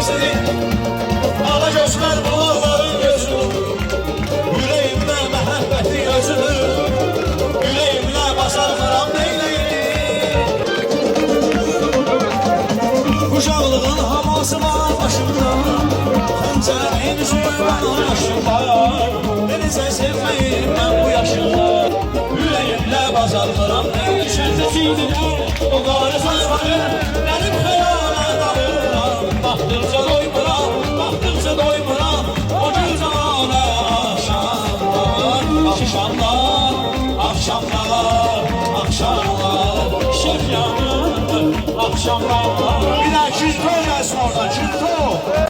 denizini, ala göçmər bulaqların gözü, yüreğimdə məhəbbəti özüdür, yüreğimlə basarmıram neyləyim. Uşaqlığın haması var başımda, xəncərin zülmana yaşım var, denizə sevməyim mən bu yaşımda, yüreğimlə basarmıram neyləyim. O qarı saçları mənim xəyala dalıram, baxdıqca doymuram, baxdıqca doymuram, o gül zamana axşamlar, axşamlar, axşamlar, axşamlar, şef yanır, axşamlar. Bir daha kürtü oynasın orada, kürtü